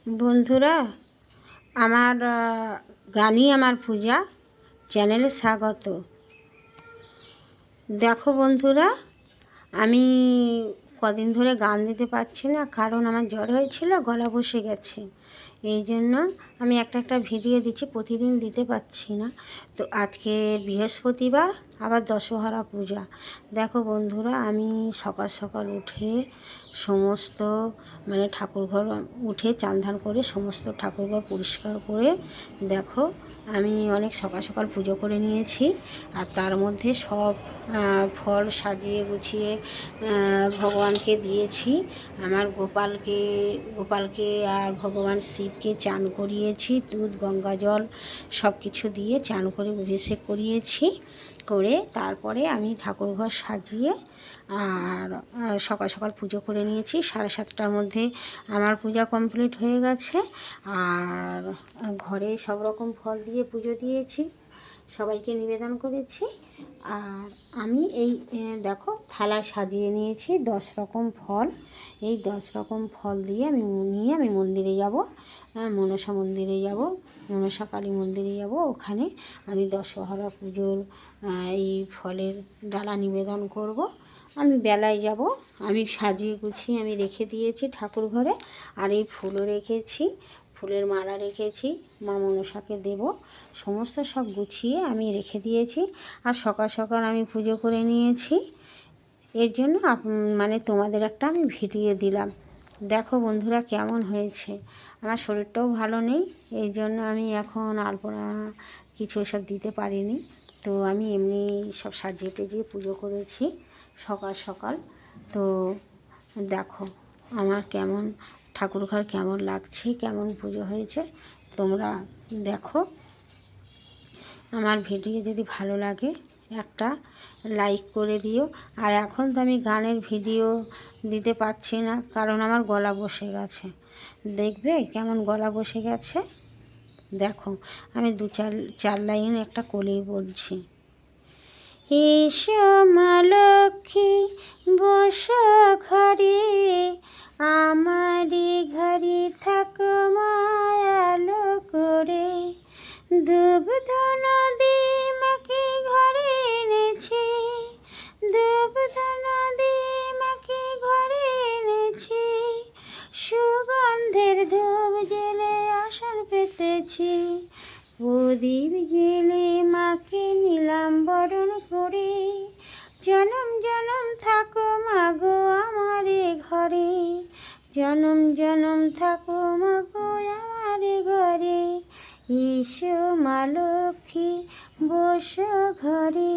বন্ধুরা, আমার গানই আমার পূজা চ্যানেলে স্বাগত। দেখো বন্ধুরা, আমি কদিন ধরে গান দিতে পারছি না, কারণ আমার জ্বর হয়েছিল, গলা বসে গেছে। এই জন্য আমি একটা ভিডিও দিচ্ছি, প্রতিদিন দিতে পারছি না। তো আজকে বৃহস্পতিবার, আবার দশহরা পূজা। দেখো বন্ধুরা, আমি সকাল সকাল উঠে সমস্ত ঠাকুরঘর উঠে চান ধান করে সমস্ত ঠাকুরঘর পরিষ্কার করে, দেখো আমি অনেক সকাল সকাল পুজো করে নিয়েছি। আর তার মধ্যে সব ফল সাজিয়ে গুছিয়ে ভগবানকে দিয়েছি। আমার গোপালকে আর ভগবান শিবকে চান করিয়েছি, দুধ গঙ্গা জল সব কিছু দিয়ে চান করে অভিষেক করিয়েছি। করে তারপরে আমি ঠাকুরঘর সাজিয়ে আর সকাল সকাল পুজো করে নিয়েছি। 7:30টার মধ্যে আমার পূজা কমপ্লিট হয়ে গেছে। আর ঘরে সব রকম ফল দিয়ে পুজো দিয়েছি, সবাইকে নিবেদন করেছি। আর আমি এই দেখো থালায় সাজিয়ে নিয়েছি 10 রকম ফল। এই 10 রকম ফল দিয়ে আমি মন্দিরে যাব, মনসা মন্দিরে যাব, মনসা কালী মন্দিরে যাব। ওখানে আমি দশহরা পুজোর এই ফলের ডালা নিবেদন করব। আমি বেলায় যাব, আমি সাজিয়ে গুছিয়ে আমি রেখে দিয়েছি ঠাকুর ঘরে। আর এই ফুলও রেখেছি, ফুলের মালা রেখেছি, মা মনসাকে দেব। সমস্ত সব গুছিয়ে আমি রেখে দিয়েছি। আর সকাল সকাল আমি পুজো করে নিয়েছি। এর জন্য তোমাদের একটা আমি ভিডিও দিলাম। দেখো বন্ধুরা কেমন হয়েছে। আমার শরীরটাও ভালো নেই, এই জন্য আমি এখন আলপনা কিছু সব দিতে পারিনি। তো আমি এমনি সব সাজিয়ে টেজিয়ে পুজো করেছি সকাল সকাল। তো দেখো আমার কেমন ঠাকুরঘর কেমন লাগছে, কেমন পুজো হয়েছে তোমরা দেখো। আমার ভিডিও যদি ভালো লাগে একটা লাইক করে দিও। আর এখন তো আমি গানের ভিডিও দিতে পারছি না, কারণ আমার গলা বসে গেছে। দেখবে কেমন গলা বসে গেছে। দেখো আমি 2-4 লাইন একটা কলেই বলছি। এসো মা লক্ষ্মী বসো ঘরে, আমারই ঘরে থাকো মায়ালো করে। ধূপ ধুনো মাকে ঘরে এনেছি, ধূপ ধুনো মাকে ঘরে এনেছি। সুগন্ধের ধূপ জেলে আসন পেতেছি, প্রদীপ জেলে মাকে নিলাম বরণ করে। জনম জনম থাকো মাগো আমারে ঘরে, জনম জনম থাকো মাগো আমারে ঘরে। এসো মা লক্ষ্মী বসো ঘরে,